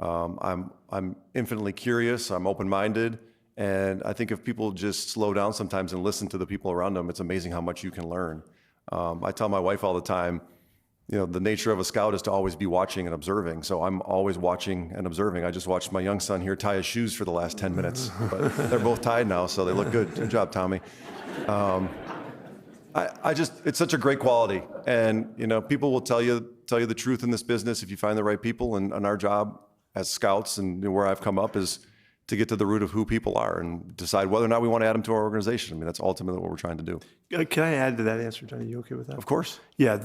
I'm infinitely curious. I'm open-minded. And I think if people just slow down sometimes and listen to the people around them, it's amazing how much you can learn. I tell my wife all the time, the nature of a scout is to always be watching and observing. So I'm always watching and observing. I just watched my young son here tie his shoes for the last 10 minutes, but they're both tied now, so they look good. Good job, Tommy. It's such a great quality. And, people will tell you the truth in this business if you find the right people. And our job as scouts and where I've come up is to get to the root of who people are and decide whether or not we want to add them to our organization. I mean, that's ultimately what we're trying to do. Can I add to that answer, Johnny? You okay with that? Of course. Yeah.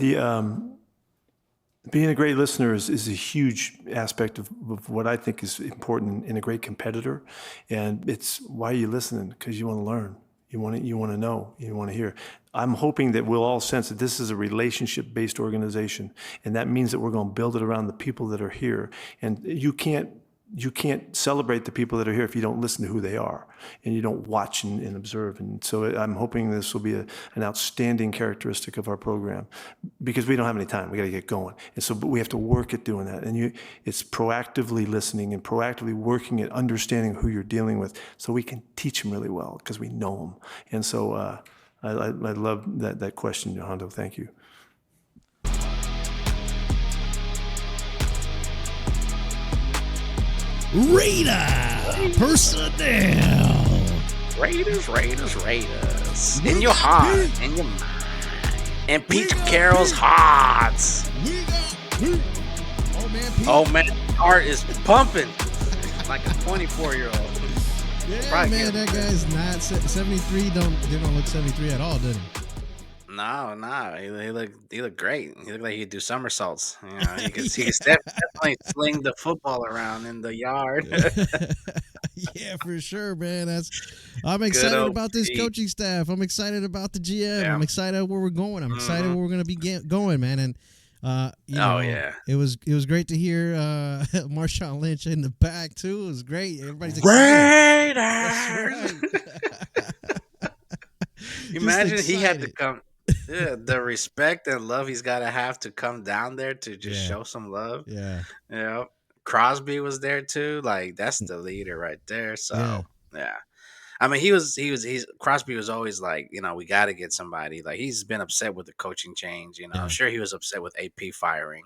Being a great listener is a huge aspect of what I think is important in a great competitor. And it's why are you listening? Because you want to learn. You want to know. You want to hear. I'm hoping that we'll all sense that this is a relationship-based organization, and that means that we're going to build it around the people that are here. And you can't celebrate the people that are here if you don't listen to who they are and you don't watch and observe. And so I'm hoping this will be an outstanding characteristic of our program, because we don't have any time. We got to get going. And so, but we have to work at doing that. And it's proactively listening and proactively working at understanding who you're dealing with, so we can teach them really well because we know them. And so I love that question, Hondo. Thank you. Raider personnel. Raiders. In your heart, in your mind. And Pete Carroll's heart. Oh man, heart is pumping like a 24-year-old. Yeah, man, that guy's not 73. Didn't look 73 at all, did he? No, he looked great. He looked like he'd do somersaults. He could definitely sling the football around in the yard. Yeah, for sure, man. I'm excited about this coaching staff. I'm excited about the GM. Yeah. I'm excited where we're going. I'm excited where we're going to be going, man. And it was great to hear Marshawn Lynch in the back too. It was great. Everybody's excited. That's right. Imagine he had to come. Yeah, the respect and love he's got to have to come down there to just show some love. Yeah. Crosby was there too. Like, that's the leader right there. So yeah. I mean, Crosby was always like, we got to get somebody. Like, he's been upset with the coaching change. I'm sure he was upset with AP firing.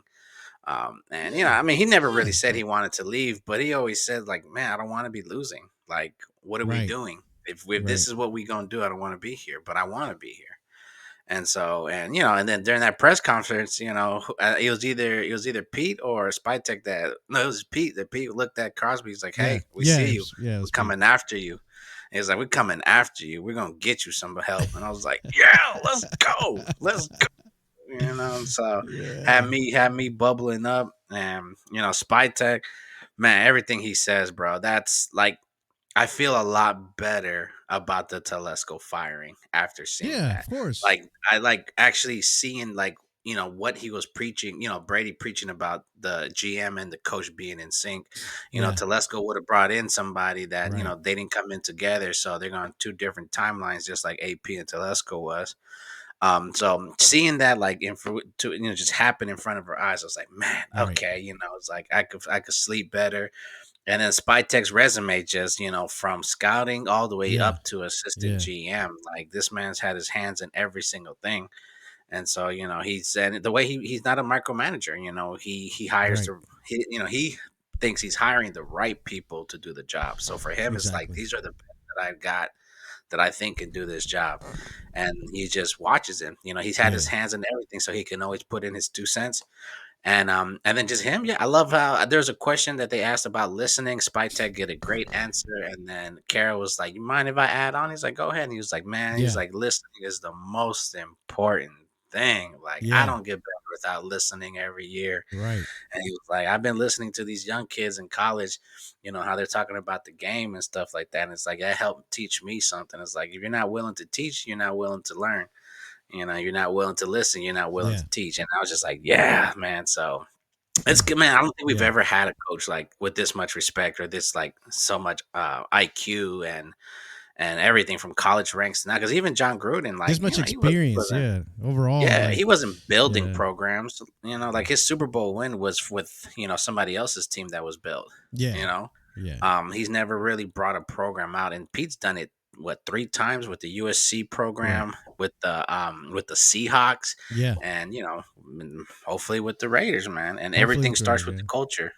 And I mean, he never really said he wanted to leave, but he always said, like, man, I don't want to be losing. Like, what are we doing? If this is what we gonna do, I don't want to be here, but I want to be here. And so, and then during that press conference, it was either Pete or Spytek it was Pete. That Pete looked at Crosby. He's like, "Hey, we see you. We're coming after you." And he's like, "We're coming after you. We're gonna get you some help." And I was like, "Yeah, let's go. So had me bubbling up, and Spytek, man, everything he says, bro, that's like, I feel a lot better about the Telesco firing after seeing that. Of course. Like, I like actually seeing, like, what he was preaching, Brady preaching about the GM and the coach being in sync. Telesco would have brought in somebody that, they didn't come in together. So they're on two different timelines, just like AP and Telesco was. So seeing that, like, just happen in front of our eyes, I was like, man, okay. It's like, I could sleep better. And then Spytek's resume, just, from scouting all the way up to assistant GM, like, this man's had his hands in every single thing. And so, he's, and the way he's not a micromanager, he hires, he thinks he's hiring the right people to do the job. So for him, it's like, these are the best that I've got that I think can do this job. And he just watches him, he's had his hands in everything, so he can always put in his 2 cents. And then just him, I love how there's a question that they asked about listening. Spytek get a great answer, and then Carroll was like, "You mind if I add on?" He's like, "Go ahead." And he was like, "Man, he's like, listening is the most important thing. Like, I don't get better without listening every year." Right. And he was like, "I've been listening to these young kids in college, how they're talking about the game and stuff like that. And it's like, that helped teach me something. It's like, if you're not willing to teach, you're not willing to learn." You're not willing to listen. You're not willing to teach. And I was just like, yeah, man. So it's good, man. I don't think we've ever had a coach like with this much respect or this, like, so much IQ and everything from college ranks to now. Because even John Gruden, like, This much he experience, wasn't. yeah. Overall, Yeah, like, he wasn't building yeah, programs. Like his Super Bowl win was with somebody else's team that was built. yeah, You know, yeah, he's never really brought a program out, and Pete's done it what 3 times with the USC right, program, with the Seahawks, yeah. and hopefully with the Raiders, man. And Hopefully, everything it's right, starts with yeah. the culture.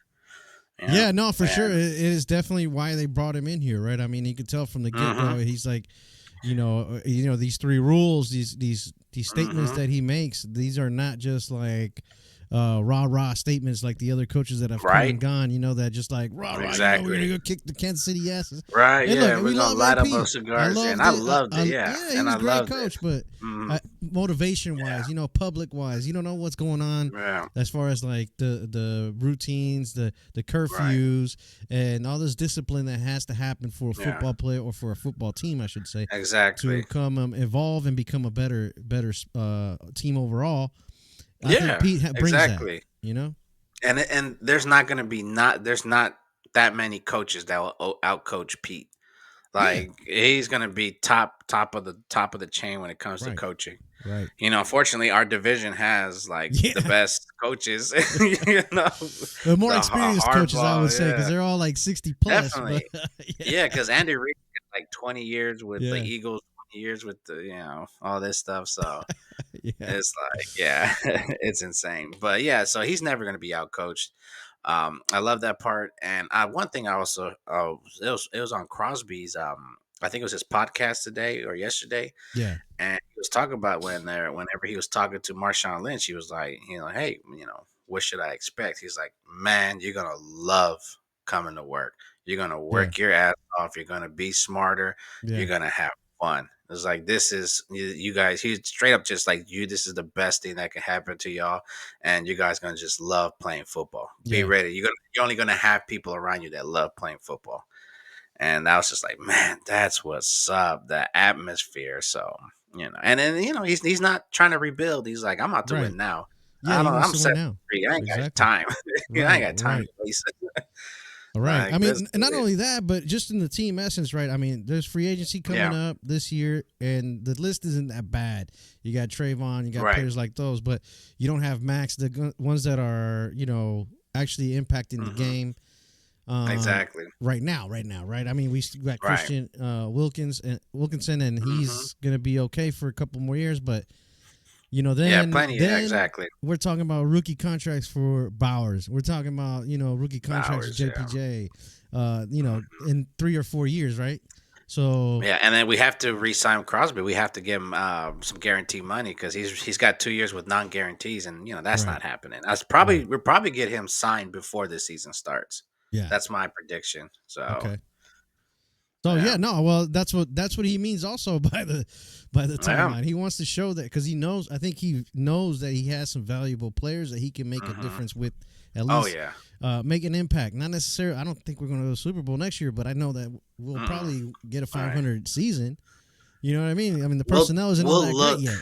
Yeah, no, for sure. And It is definitely why they brought him in here, right? I mean, you could tell from the get mm-hmm, go. He's like, these 3 rules, these statements mm-hmm, that he makes. These are not just like rah statements like the other coaches that have come right, and gone. That just like rah. We're gonna exactly. go kick the Kansas City asses. Right, Hey, look, yeah, we we're gonna love light up our AP. I cigars, and loved I it. loved it, yeah, Yeah, he and was I a great loved it. coach, but Mm, motivation yeah, wise, public wise, you don't know what's going on yeah, as far as like the routines, the right, curfews, and all this discipline that has to happen for a yeah, football player or for a football team, I should say, to exactly, come evolve and become a better team overall. I think yeah, Pete brings that. exactly. You know. And there's not gonna be there's not that many coaches that will outcoach Pete. Yeah. Like he's gonna be top of the chain when it comes to Right. coaching. Right. Unfortunately, our division has like the Yeah. best coaches. the The more experienced coaches, I would hardball, say, because yeah, they're all like 60 plus. But definitely, yeah. yeah. Because Andy Reid had like 20 years with the Yeah. Eagles, 20 years with the all this stuff. So Yeah. it's like, yeah, it's insane. But yeah, so he's never going to be outcoached. I love that part. And one thing I also, it was on Crosby's, I think it was his podcast today or yesterday, Yeah. and he was talking about whenever he was talking to Marshawn Lynch, he was like, hey, what should I expect? He's like, man, you're gonna love coming to work. You're gonna Yeah. work your ass off. You're gonna be smarter. You're Yeah. gonna have fun. It's like this is you guys. He's straight up just like you. This is the best thing that can happen to y'all, and you guys gonna just love playing football. Be Yeah. ready. You're only gonna have people around you that love playing football. And I was just like, man, that's what's up. The atmosphere. So, and then, he's not trying to rebuild. He's like, I'm out to Right. win now. Yeah. He wants I'm to win now. 73. I ain't got Exactly. time. I ain't Right. got time Right. to waste. All right. I Like, let's mean, do not it. only that, but just in the team essence, right? I mean, there's free agency coming Yeah. up this year, and the list isn't that bad. You got Trayvon, you got Right. players like those, but you don't have Max, ones that are, actually impacting the Hmm. game. Exactly. Right now, right? I mean, we still got Right. Christian Wilkinson, and Hmm. he's gonna be okay for a couple more years, but Yeah, then plenty. Yeah, then exactly. we're talking about rookie contracts for Bowers. We're talking about rookie contracts for Bowers. Yeah. JPJ. In 3 or 4 years, right? So Yeah, and then we have to re-sign Crosby. We have to give him some guarantee money because he's got 2 years with non-guarantees, and that's right, not happening. right, We'll probably get him signed before the season starts. yeah, That's my prediction. So okay. So yeah, yeah, no, well, that's what he means also by the yeah, timeline. He wants to show that because he knows. I think he knows that he has some valuable players that he can make a hmm difference with, at oh least yeah, make an impact. Not necessarily. I don't think we're going to go to the Super Bowl next year, but I know that we'll Mm-mm. probably get a All right. 500 season. You know what I mean? I mean the We'll personnel isn't all we'll that look. great yet.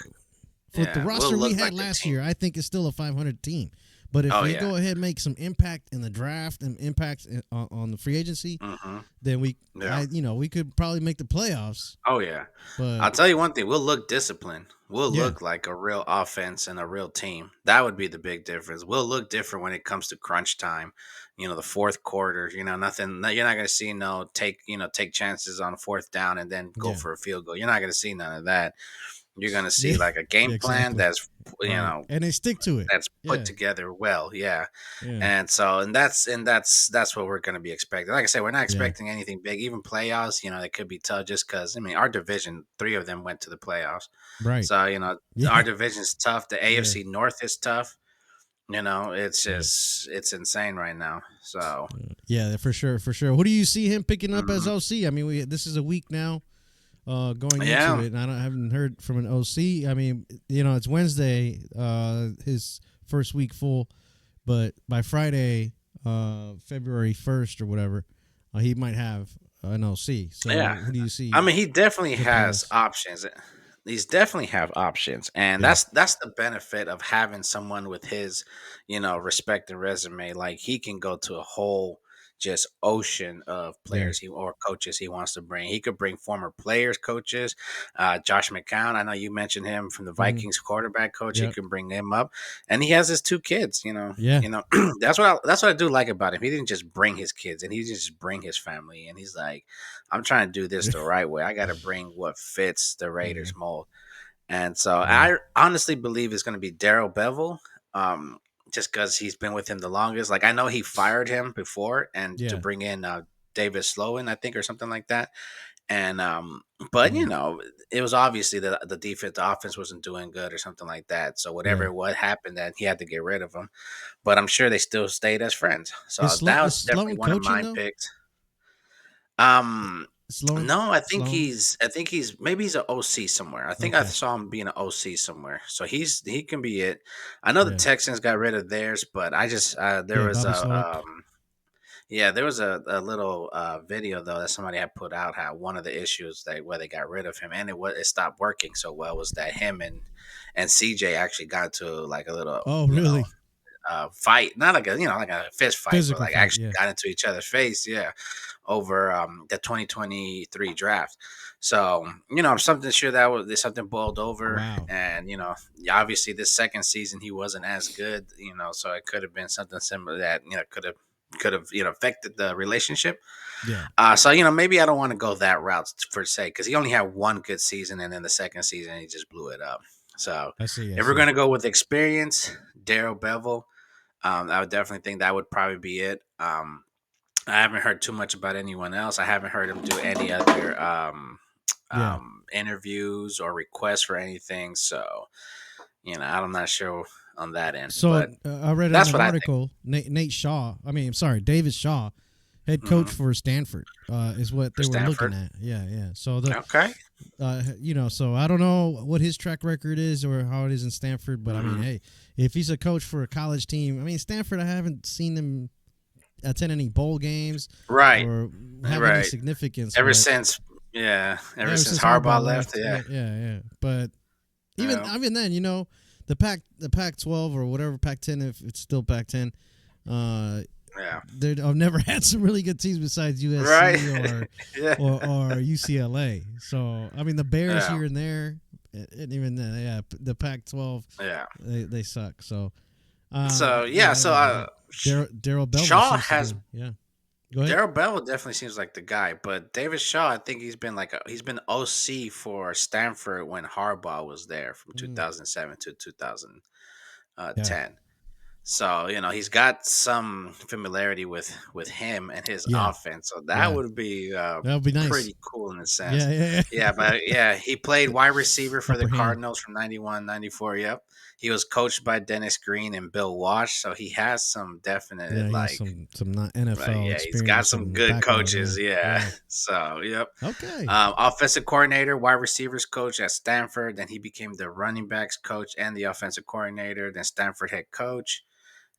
For the Yeah, we'll roster we look had like the last team. year, I think it's still a 500 team. But if Oh we yeah. go ahead and make some impact in the draft and impact on the free agency, hmm then Yeah. we could probably make the playoffs. Oh yeah. I'll But tell you one thing. We'll look disciplined. We'll yeah, look like a real offense and a real team. That would be the big difference. We'll look different when it comes to crunch time. The fourth quarter. Nothing. You're not going to see take chances on fourth down and then go yeah, for a field goal. You're not going to see none of that. You're going to see yeah, like a yeah, game plan exactly. that's you Right, know and they stick to it. that's put Yeah, together well. Yeah. yeah, And that's what we're going to be expecting. Like I said, we're not yeah. expecting anything big. Even playoffs, it could be tough just because our division, 3 of them went to the playoffs. Right. So our Yeah, division's tough. The yeah, AFC North is tough. It's yeah, just it's insane right now. So yeah, for sure, for sure. Who do you see him picking up as mhm. OC? I mean, this is a week now. Going into Yeah, it, and I haven't heard from an OC. I mean, it's Wednesday, his first week full, but by Friday, February 1st or whatever, he might have an OC. So yeah. who do you I see mean, he definitely flipping has this? options. He's definitely have options, and Yeah, that's the benefit of having someone with his, respect and resume. Like he can go to a whole just ocean of Yeah. players or coaches he wants to bring. He could bring former players, coaches, Josh McCown. I know you mentioned him from the Hmm. Vikings quarterback coach. He Yep. can bring him up, and he has his two kids. Yeah. That's what I do like about him. He didn't just bring his kids, and he didn't just bring his family. And he's like, I'm trying to do this the right way. I got to bring what fits the Yeah. Raiders mold. And so Yeah. I honestly believe it's going to be Daryl Bevel, just because he's been with him the longest. Like I know he fired him before, and to Yeah. bring in David Sloan, I think, or something like that. And but Mm. it was obviously the offense wasn't doing good or something like that. So Yeah. whatever what happened, that he had to get rid of him. But I'm sure they still stayed as friends. Is So that was definitely Sloan one of coaching my though? picks. Um, Sloan. no, Sloan. I think he's maybe he's an OC somewhere. I think I Okay. saw him being an OC somewhere. So he can be it. I know the Yeah. Texans got rid of theirs, but I just there Yeah. was Bobby a Slowick. yeah, there was a little video though that somebody had put out how one of the issues where they got rid of him and it stopped working so well was that him and CJ actually got to like a little Oh, really? fight, not like a fist fight, but Physical like fight. actually Yeah. got into each other's face, yeah, over the 2023 draft. So I'm something sure that was something boiled over, Wow. and obviously this second season he wasn't as good, so it could have been something similar that could have affected the relationship. Yeah. So maybe I don't want to go that route per se because he only had one good season, and then the second season he just blew it up. So I see. I if we're see. gonna go with experience, Daryl Bevel, I would definitely think that would probably be it. I haven't heard too much about anyone else. I haven't heard him do any other Yeah. interviews or requests for anything. So, I'm not sure on that end, So but I read in that's an what I think. article, Nate Shaw. I mean, I'm sorry, David Shaw, head coach Hmm. for Stanford, is what For they were looking Stanford. at. Yeah. Yeah. So Okay. so I don't know what his track record is or how it is in Stanford, but I mean, Hmm. hey, if he's a coach for a college team, I mean, Stanford, I haven't seen them attend any bowl games Right. or have any Right. significance. Ever But since, yeah, yeah, ever ever since since Harbaugh Harbaugh left, left, yeah. yeah. But Yeah. even then, the Pac-12 or whatever Pac-10, if it's still Pac-10, uh, Yeah. I've never had some really good teams besides Right. USC or Yeah. or UCLA. So I mean, the Bears Yeah. here and there, and even then, yeah, the Pac-12 Yeah. they suck. So So yeah, yeah, I don't so know. Daryl Belleville Shaw seems to has be, yeah. Go ahead. Daryl Bell definitely seems like the guy, but David Shaw, I think he's been OC for Stanford when Harbaugh was there from Mm, 2007 to yeah, 2010. So he's got some familiarity with him and his yeah, offense. So that yeah. would be That would be nice. pretty cool in a sense. Yeah. Yeah, but yeah, he played The wide receiver for the upper hand. Cardinals from 91, 94. Yep, he was coached by Dennis Green and Bill Walsh, so he has some Yeah, definite he has like. some not NFL Yeah, he's experience or got some some good background. Yeah, coaches. Yeah. yeah. So, yep. Okay, Offensive coordinator, wide receivers coach at Stanford. Then he became the running backs coach and the offensive coordinator. Then Stanford head coach.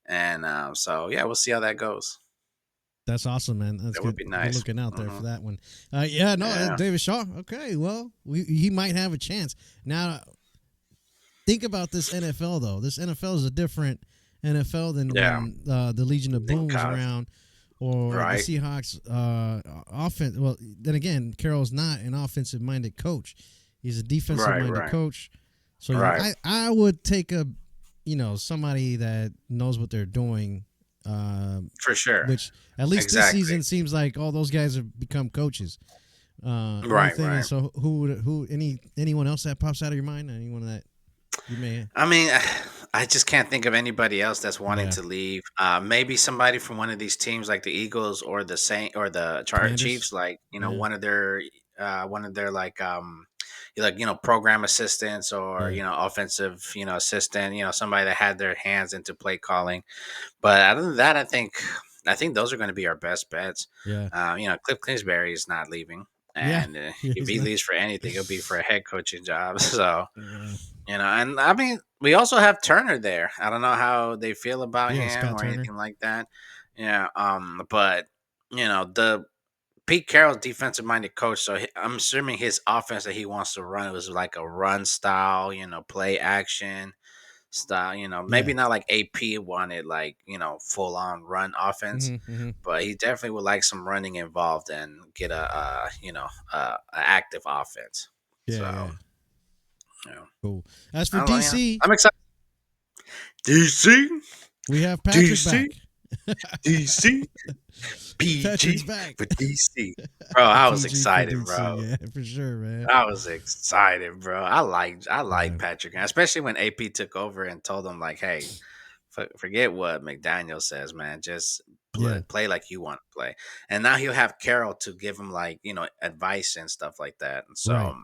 And so, yeah, we'll see how that goes. that's awesome, man. That's That would good. be Good nice. looking out there Hmm. for that one. Yeah, no, Yeah. David Shaw. Okay, well, he might have a chance. Now, think about this NFL though. This NFL is a different NFL than Yeah. when the Legion of Then Boom was college. around, or the Right. Seahawks offense. Well, then again, Carroll's not an offensive minded coach. He's a defensive Right. minded Right. coach. So Right. I would take somebody that knows what they're doing. For sure. Which at least this Exactly. season seems like all those guys have become coaches. Only Right. thing Right. is, so anyone else that pops out of your mind? Anyone that you may? I mean, I just can't think of anybody else that's wanting Yeah, to leave. Maybe somebody from one of these teams, like the Eagles or the Saint or the Commanders. Chiefs, like Yeah, one of their program assistants or yeah, offensive assistant, somebody that had their hands into play calling. But other than that, I think those are going to be our best bets. yeah, Cliff Kingsbury is not leaving, yeah. and Yeah, if he's he not. leaves for anything, it'll be for a head coaching job. So. Yeah, And I mean, we also have Turner there. I don't know how they feel about yeah. him Scott or Turner. anything like that. Yeah. But the Pete Carroll's defensive minded coach, so I'm assuming his offense that he wants to run was like a run style, play action. style. Yeah. Maybe not like AP wanted like full on run offense, but he definitely would like some running involved and get a active offense. Yeah. So Yeah. yeah, Cool. As for I like, yeah, DC, I'm excited. DC, we have Patrick DC, back. DC, Patrick's PG back. for DC, bro. I was PG for excited, DC. bro. Yeah, for sure, man. I was excited, bro. I like Yeah. Patrick, especially when AP took over and told him like, "Hey, forget what McDaniel says, man. Just Yeah. play like you want to play." And now he'll have Carroll to give him like advice and stuff like that. And so Right.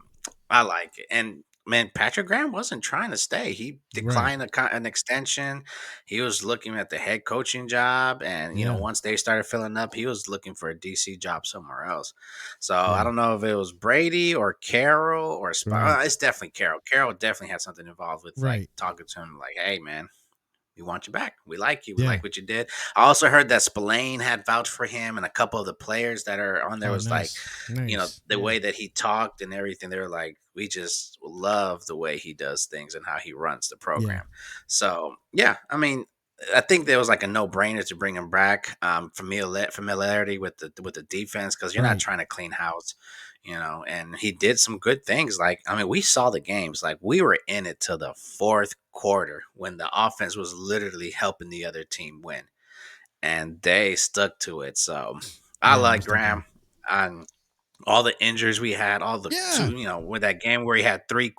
I like it. And man, Patrick Graham wasn't trying to stay. He Right. declined an extension. He was looking at the head coaching job, and Yeah. once they started filling up, he was looking for a DC job somewhere else. So I Yeah. don't know if it was Brady or Carroll or Right. It's definitely Carroll. Carroll definitely had something involved with like Right. talking to him, like, "Hey, man, we want you back. We like you. We Yeah. like what you did." I also heard that Spillane had vouched for him, and a couple of the players that are on there Oh, was like, nice. Nice. the Yeah. way that he talked and everything. They were like, "We just love the way he does things and how he runs the Yeah. program." So yeah, I mean, I think there was like a no brainer to bring him back. Familiarity with the defense, because you're not Right. trying to clean house. And he did some good things. Like, I mean, we saw the games. Like, we were in it till the fourth quarter when the offense was literally helping the other team win, and they stuck to it. So I Yeah. like Most definitely. Graham. And all the injuries we had, all the Yeah. two, with that game where he had three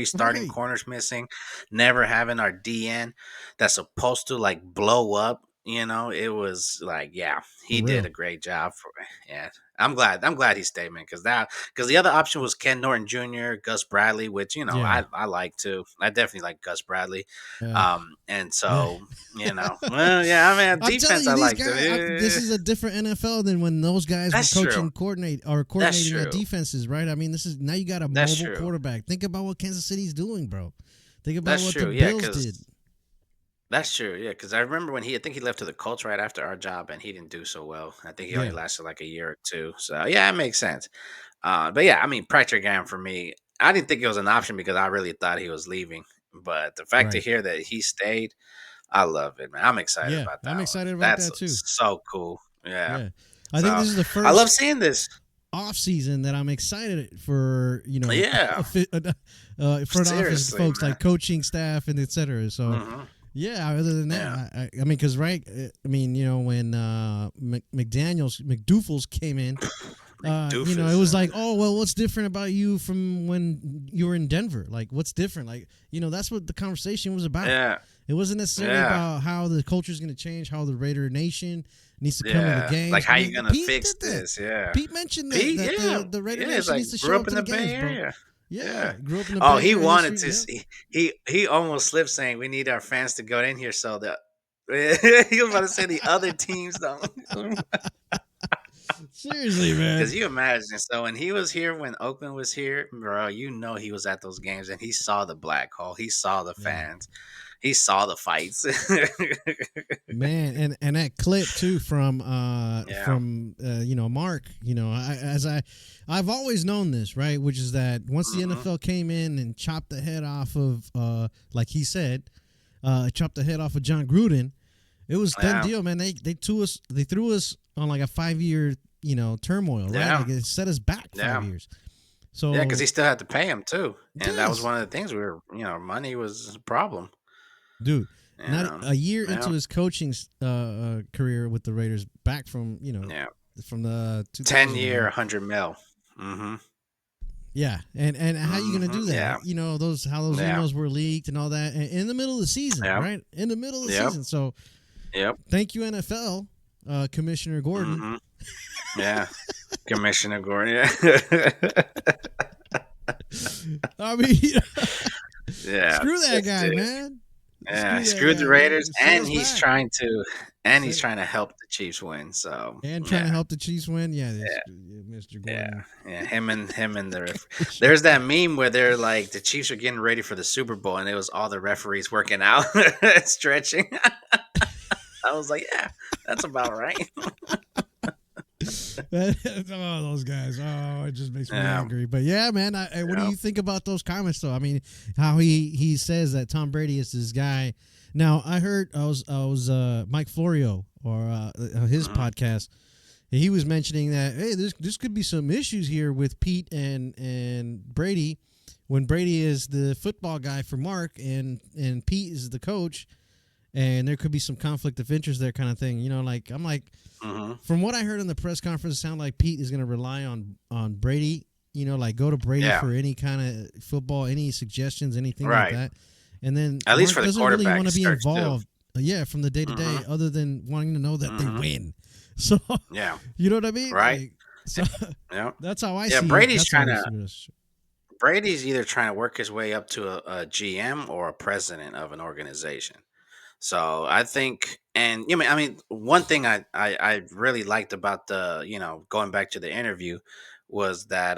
starting Right. corners missing, never having our DN that's supposed to like blow up. It was like, yeah, For he did a real. great job for. Yeah, I'm glad he stayed, man, because the other option was Ken Norton Jr., Gus Bradley, which Yeah. I like too. I definitely like Gus Bradley. Yeah. And Yeah. so well, yeah, I mean, I'm telling defense, you, I these liked guys. This it. is a different NFL than when those guys were That's true. That's coordinating true. defenses, right? I mean, this is now you got a That's mobile true. quarterback. Think about what Kansas City's doing, bro. Think about That's what the true. Yeah, Bills did. because that's true. Yeah, because I remember when I think he left to the Colts right after our job, and he didn't do so well. I think he only Yeah. lasted like a year or two. So yeah, it makes sense. But yeah, I mean, Patrick Graham for me, I didn't think it was an option because I really thought he was leaving. But the fact to Right. hear that he stayed, I love it, man. I'm excited Yeah. about I'm that one. excited about That's that too. so cool. Yeah. Yeah. I think So this is the I love first seeing this. off season that I'm excited for. Yeah. Front office Seriously, folks man. like coaching staff and etc. So. Hmm. Yeah. Other than Yeah. that, I mean, because right. I mean, when McDoufels came in. It was like, oh well, what's different about you from when you were in Denver? Like, what's different? Like, that's what the conversation was about. Yeah. It wasn't necessarily Yeah. about how the culture is going to change, how the Raider Nation needs to come to the Yeah, games. like how I you mean, gonna Pete fix did that. this? Yeah, Pete mentioned that, Pete. that Yeah, the Raider yeah. It's Nation like needs to grew show up up in to the the Bay games, bro. Area. Yeah, Yeah. grew up in the Oh, Bay he Area wanted history. to. Yeah. He almost slipped saying we need our fans to go in here so that he was about to say the other teams don't. Seriously, man. Because you imagine, so when he was here, when Oakland was here, bro, he was at those games and he saw the black hole, he saw the Yeah. fans, he saw the fights. Man, and that clip too from Yeah. Mark, I've always known this, right, which is that once the Hmm. NFL came in and chopped the head off of like he said, chopped the head off of John Gruden, it was done Yeah. deal, man. They threw us on like a 5-year turmoil, right? Yeah. Like it set us back 5 Yeah. years. So Yeah, because he still had to pay him too, and that was yes, one of the things money was a problem. dude. You Not know? a year Yeah. into his coaching career with the Raiders, back from Yeah. from the 10-year, 2000. 100 mil. Mm-hmm. Yeah, and how you gonna do that? Yeah. Those Yeah. emails were leaked and all that in the middle of the season, Yeah. right? In the middle of the Yep. season. So Yep. thank you, NFL, Commissioner Gordon. Mm-hmm. Yeah. Commissioner Gordon. Yeah. I mean, Yeah. screw that guy, Dude. man. Yeah. Screw that Screwed the guy, man. Raiders, Set and us he's back. trying to Set- help the Chiefs win. So and trying to yeah. help the Chiefs win. Yeah, Yeah. Mr. Yeah, Gordon. yeah, him and the there's that meme where they're like the Chiefs are getting ready for the Super Bowl, and it was all the referees working out, stretching. I was like, yeah, that's about right. Those guys. Oh, it just makes me angry. But yeah, man. What do you think about those comments, though? I mean, how he says that Tom Brady is this guy. Now, I was Mike Florio or his podcast. He was mentioning that, hey, this could be some issues here with Pete and Brady, when Brady is the football guy for Mark and Pete is the coach, and there could be some conflict of interest there, kind of thing. You know, like I'm like, from what I heard in the press conference, it sounded like Pete is going to rely on Brady. You know, like go to Brady for any kind of football, any suggestions, anything like that. And then at least Mark for the quarterback, really want to be involved. Too. From the day to day, other than wanting to know that they win. So you know what I mean, right? Like, so that's how I see. Brady's it. trying to. Brady's either trying to work his way up to a GM or a president of an organization. So I think, and I mean, one thing I really liked about the going back to the interview was that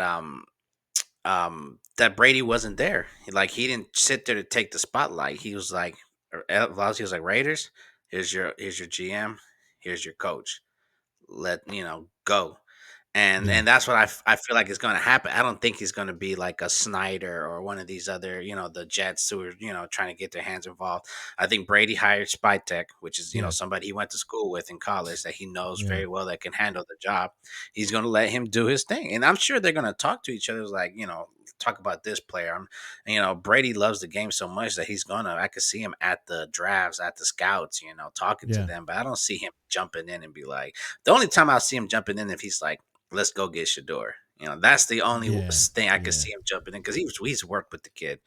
that Brady wasn't there. Like he didn't sit there to take the spotlight. He was like, he was like, Raiders, here's your GM, here's your coach. Let go. And that's what I feel like is going to happen. I don't think he's going to be like a Snyder or one of these other, the Jets who are, trying to get their hands involved. I think Brady hired Spytek, which is, somebody he went to school with in college that he knows very well that can handle the job. He's going to let him do his thing. And I'm sure they're going to talk to each other like, talk about this player. Brady loves the game so much that I could see him at the drafts, at the scouts, talking to them. But I don't see him jumping in and be like, the only time I'll see him jumping in if he's like, let's go get Shador. That's the only thing I could see him jumping in because he's worked with the kid.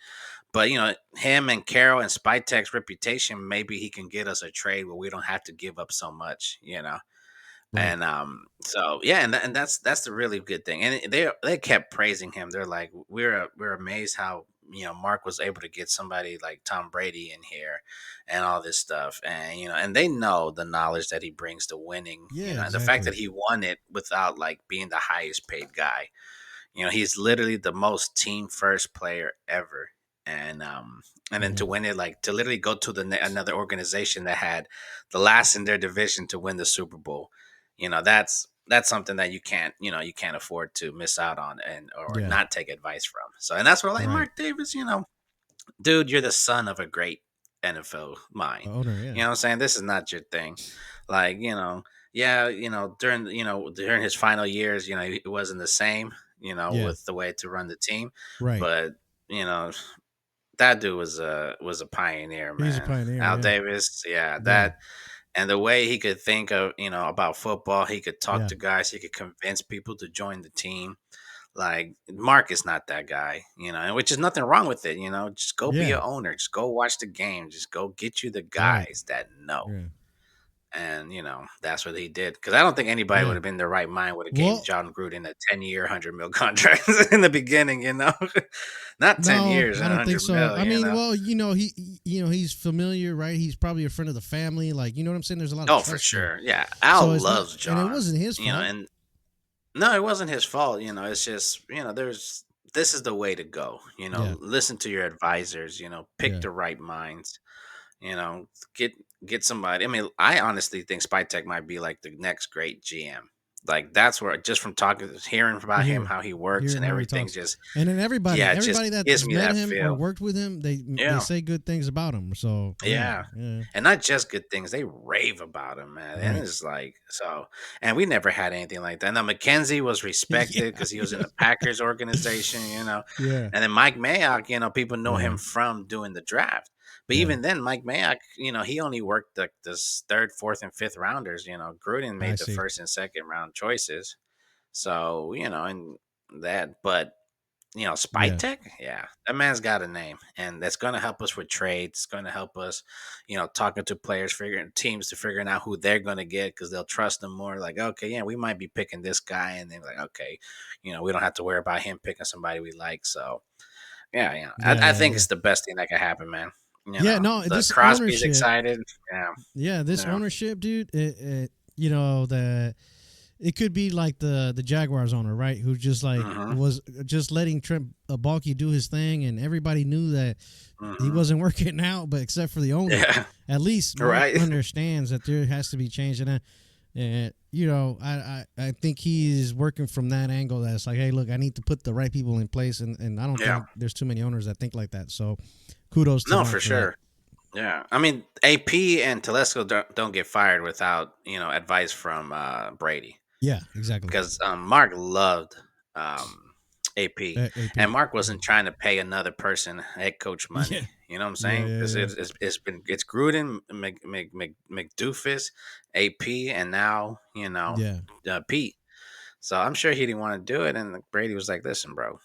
But him and Carroll and Spytek's reputation, maybe he can get us a trade where we don't have to give up so much. Right. And so and that's the really good thing. And they kept praising him. They're like, we're amazed how Mark was able to get somebody like Tom Brady in here and all this stuff. And and they know the knowledge that he brings to winning. And the fact that he won it without like being the highest paid guy. He's literally the most team first player ever. And then to win it, like to literally go to another organization that had the last in their division to win the Super Bowl. That's something that you can't afford to miss out on or not take advice from. So, and that's what like Mark Davis, dude, you're the son of a great NFL mind. Owner, You know what I'm saying? This is not your thing. Like, during his final years, it wasn't the same, with the way to run the team. Right. But, that dude was a pioneer, man. He's a pioneer. Al Davis, that. And the way he could think of, about football, he could talk to guys, he could convince people to join the team. Like Mark is not that guy, and which is nothing wrong with it. Just go be an owner, just go watch the game, just go get you the guys that know. Yeah. And that's what he did. Because I don't think anybody would have been in their right mind would have gave John Gruden a 10-year, $100 million contract in the beginning. Not 10 years. I don't think so. Mil, I mean, well, he's familiar, right? He's probably a friend of the family. Like, you know what I'm saying? There's a lot of trust for sure. there. Yeah, Al loves John, and it wasn't his fault. And no, it wasn't his fault. It's just this is the way to go. Listen to your advisors. Pick the right minds. Get somebody. I mean, I honestly think Spytek might be like the next great GM. Like that's where just from hearing about him, how he works and everything, and then everybody that's met him feel. Or worked with him, they say good things about him. So and not just good things, they rave about him, man. And it's like so, and we never had anything like that. Now McKenzie was respected because he was in the Packers organization, and then Mike Mayock, people know him from doing the draft. But even then, Mike Mayock, he only worked the third, fourth, and fifth rounders. Gruden made the first and second round choices. So, and that, but, Spytek, that man's got a name. And that's going to help us with trades. It's going to help us, talking to players, teams to figuring out who they're going to get because they'll trust them more. Like, okay, we might be picking this guy. And then like, okay, we don't have to worry about him picking somebody we like. So, I think it's the best thing that can happen, man. This Crosby's excited. This ownership, dude. That it could be like the Jaguars owner, right? Who just like was just letting Trent Baalke do his thing, and everybody knew that he wasn't working out, but except for the owner, at least Mark understands that there has to be change. And And I think he's working from that angle. That's like, hey, look, I need to put the right people in place, and I don't think there's too many owners that think like that. So, kudos to Mark for sure. Yeah, I mean, AP and Telesco don't get fired without advice from Brady. Yeah, exactly. Because Mark loved AP, and Mark wasn't trying to pay another person head coach money. Yeah. You know what I'm saying? Because it's Gruden, McDoofus, AP, and now Pete. So I'm sure he didn't want to do it, and Brady was like, "Listen, bro,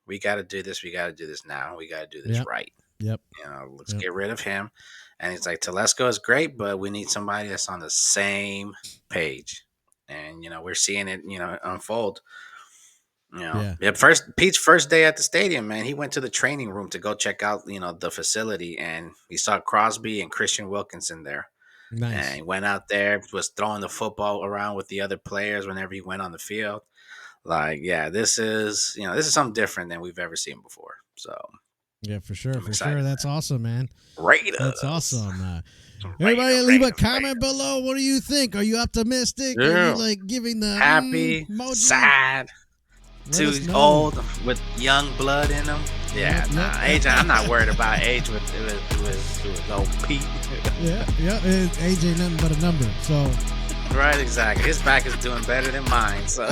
we got to do this. We got to do this now. We got to do this right. Yep. Let's get rid of him." And he's like, "Telesco is great, but we need somebody that's on the same page." And we're seeing it unfold. Pete's first day at the stadium, man, he went to the training room to go check out the facility, and he saw Crosby and Christian Wilkinson there. Nice. And he went out there, was throwing the football around with the other players whenever he went on the field. Like, this is something different than we've ever seen before. So yeah, for sure, that's awesome, man. Raiders. That's awesome. Everybody, leave a comment below. What do you think? Are you optimistic? Yeah. Are you like giving the happy, sad, too old with young blood in them? Yeah, age. I'm not worried about age with old Pete. yeah, age ain't nothing but a number. So right, exactly. His back is doing better than mine. So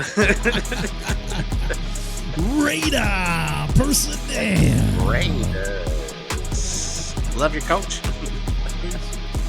Raider personnel. Raiders. Love your coach.